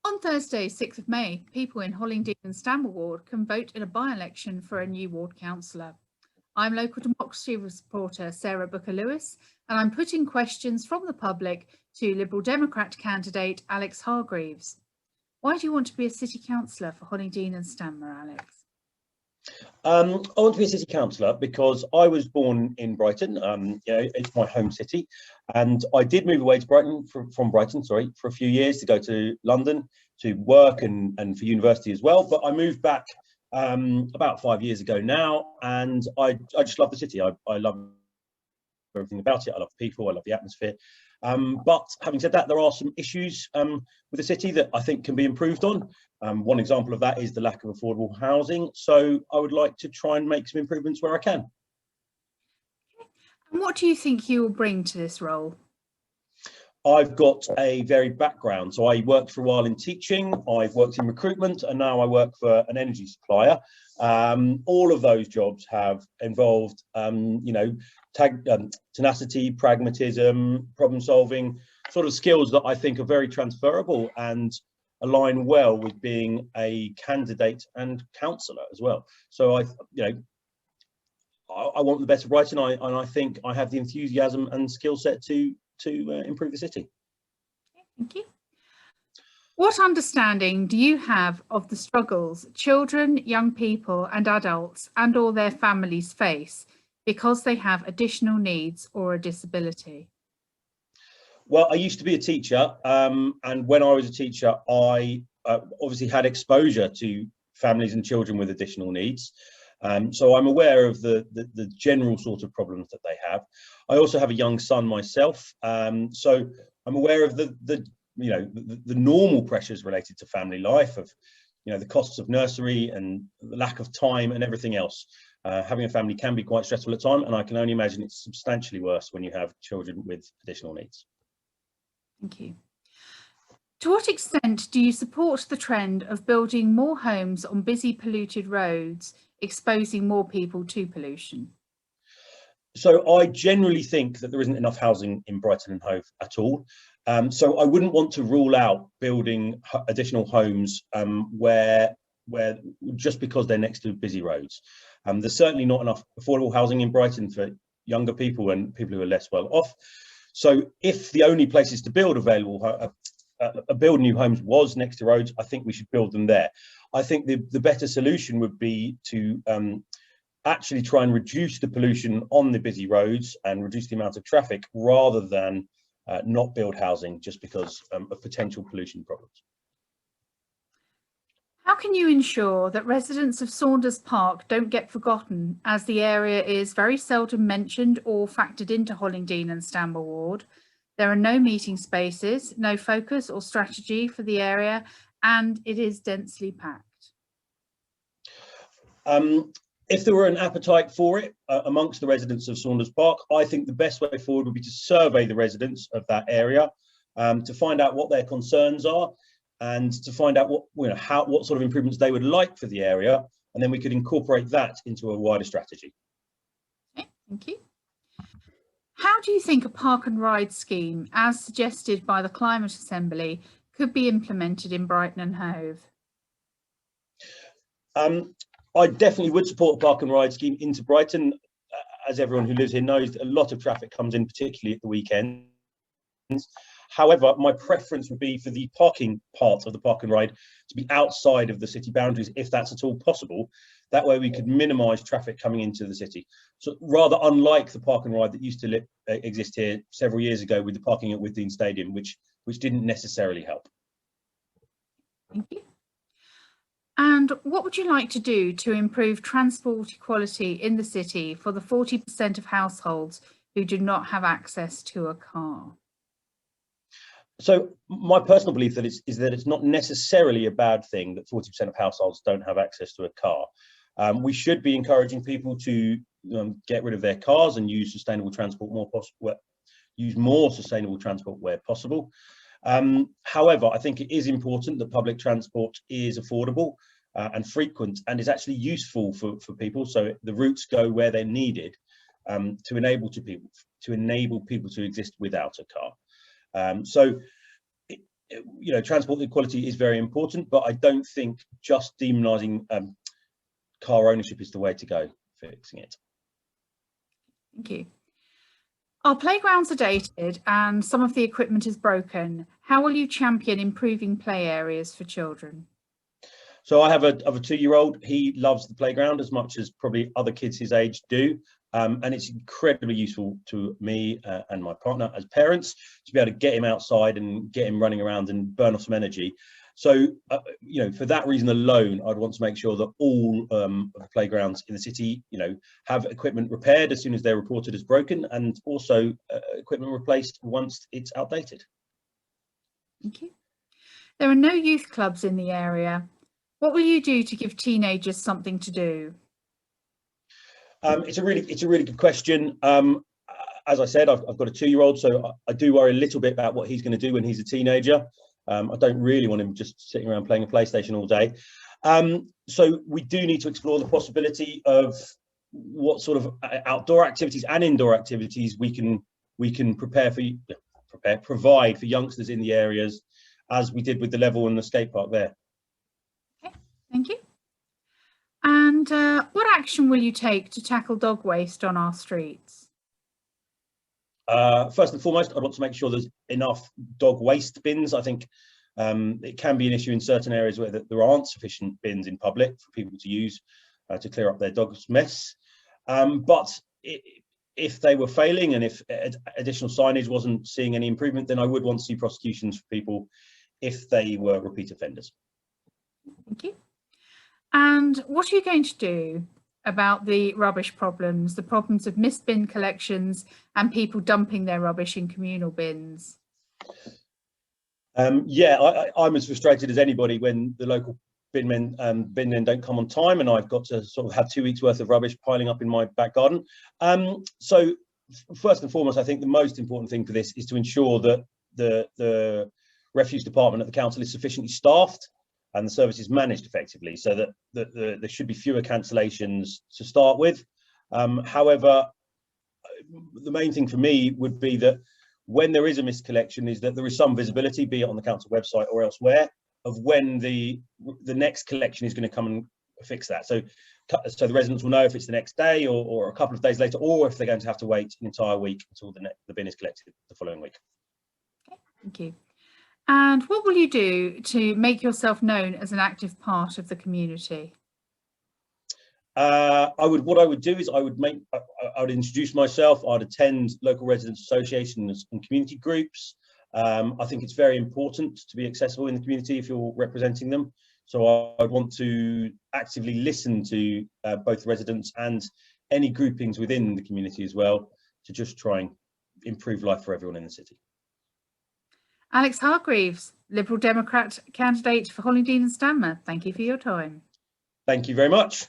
On Thursday, 6th of May, people in Hollingbury and Stanmer ward can vote in a by-election for a new ward councillor. I'm local democracy reporter Sarah Booker-Lewis, and I'm putting questions from the public to Liberal Democrat candidate Alex Hargreaves. Why do you want to be a city councillor for Hollingbury and Stanmer, Alex? I want to be a city councillor because I was born in Brighton. It's my home city, and I did move away to Brighton from Brighton, for a few years to go to London to work and for university as well. But I moved back about 5 years ago now, and I just love the city. I love everything about it. I love the people. I love the atmosphere. But having said that, there are some issues with the city that I think can be improved on. One example of that is the lack of affordable housing. So I would like to try and make some improvements where I can. And what do you think you will bring to this role? I've got a varied background. So I worked for a while in teaching, I've worked in recruitment, and now I work for an energy supplier. All of those jobs have involved, tenacity, pragmatism, problem solving, sort of skills that I think are very transferable and align well with being a candidate and councillor as well. So I want the best of Brighton, and I think I have the enthusiasm and skill set to improve the city. Thank you. What understanding do you have of the struggles children, young people and adults and or their families face because they have additional needs or a disability? Well, I used to be a teacher, and when I was a teacher, I obviously had exposure to families and children with additional needs. So I'm aware of the general sort of problems that they have. I also have a young son myself, so I'm aware of the normal pressures related to family life, of the costs of nursery and the lack of time and everything else. Having a family can be quite stressful at times, and I can only imagine it's substantially worse when you have children with additional needs. Thank you. To what extent do you support the trend of building more homes on busy polluted roads, exposing more people to pollution? So I generally think that there isn't enough housing in Brighton and Hove at all. So I wouldn't want to rule out building additional homes where just because they're next to busy roads. There's certainly not enough affordable housing in Brighton for younger people and people who are less well off. So if the only places to build build new homes was next to roads, I think we should build them there. I think the better solution would be to actually try and reduce the pollution on the busy roads and reduce the amount of traffic, rather than not build housing just because of potential pollution problems. How can you ensure that residents of Saunders Park don't get forgotten, as the area is very seldom mentioned or factored into Hollingbury and Stanmer ward? There are no meeting spaces, no focus or strategy for the area, and it is densely packed. If there were an appetite for it amongst the residents of Saunders Park, I think the best way forward would be to survey the residents of that area to find out what their concerns are, and to find out what sort of improvements they would like for the area, and then we could incorporate that into a wider strategy. Okay, thank you. How do you think a park and ride scheme, as suggested by the Climate Assembly, could be implemented in Brighton and Hove? I definitely would support a park and ride scheme into Brighton. As everyone who lives here knows, a lot of traffic comes in, particularly at the weekends. However, my preference would be for the parking part of the park and ride to be outside of the city boundaries, if that's at all possible. That way we could minimise traffic coming into the city. So rather unlike the park and ride that used to exist here several years ago with the parking at Withdean Stadium, which didn't necessarily help. Thank you. And what would you like to do to improve transport equality in the city for the 40% of households who do not have access to a car? So my personal belief is that it's not necessarily a bad thing that 40% of households don't have access to a car. We should be encouraging people to get rid of their cars and use sustainable transport use more sustainable transport where possible. However, I think it is important that public transport is affordable and frequent, and is actually useful for people. So the routes go where they're needed to enable people to exist without a car. So transport equality is very important, but I don't think just demonising car ownership is the way to go for fixing it. Thank you. Our playgrounds are dated and some of the equipment is broken. How will you champion improving play areas for children? So I have a 2-year-old. He loves the playground as much as probably other kids his age do. And it's incredibly useful to me and my partner as parents to be able to get him outside and get him running around and burn off some energy. So, for that reason alone, I'd want to make sure that all of the playgrounds in the city, have equipment repaired as soon as they're reported as broken, and also equipment replaced once it's outdated. Thank you. There are no youth clubs in the area. What will you do to give teenagers something to do? It's a really good question. As I said, I've got a 2-year-old, so I do worry a little bit about what he's going to do when he's a teenager. I don't really want him just sitting around playing a PlayStation all day. So we do need to explore the possibility of what sort of outdoor activities and indoor activities we can provide for youngsters in the areas, as we did with the level and the skate park there. Okay, thank you. And what action will you take to tackle dog waste on our streets? First and foremost, I want to make sure there's enough dog waste bins. I think it can be an issue in certain areas where there aren't sufficient bins in public for people to use to clear up their dog's mess. But if they were failing and if additional signage wasn't seeing any improvement, then I would want to see prosecutions for people if they were repeat offenders. Thank you. And what are you going to do about the rubbish problems, the problems of missed bin collections and people dumping their rubbish in communal bins? I'm as frustrated as anybody when the local bin men don't come on time, and I've got to sort of have 2 weeks worth of rubbish piling up in my back garden. So first and foremost, I think the most important thing for this is to ensure that the refuse department at the council is sufficiently staffed and the service is managed effectively, so that there should be fewer cancellations to start with. However, the main thing for me would be that when there is a missed collection, is that there is some visibility, be it on the council website or elsewhere, of when the next collection is going to come and fix that. So the residents will know if it's the next day or a couple of days later, or if they're going to have to wait an entire week until the bin is collected the following week. Okay, thank you. And what will you do to make yourself known as an active part of the community? What I would do is I would introduce myself. I'd attend local residents associations and community groups. I think it's very important to be accessible in the community if you're representing them. So I'd want to actively listen to both residents and any groupings within the community as well, to just try and improve life for everyone in the city. Alex Hargreaves, Liberal Democrat candidate for Hollingbury and Stanmer, thank you for your time. Thank you very much.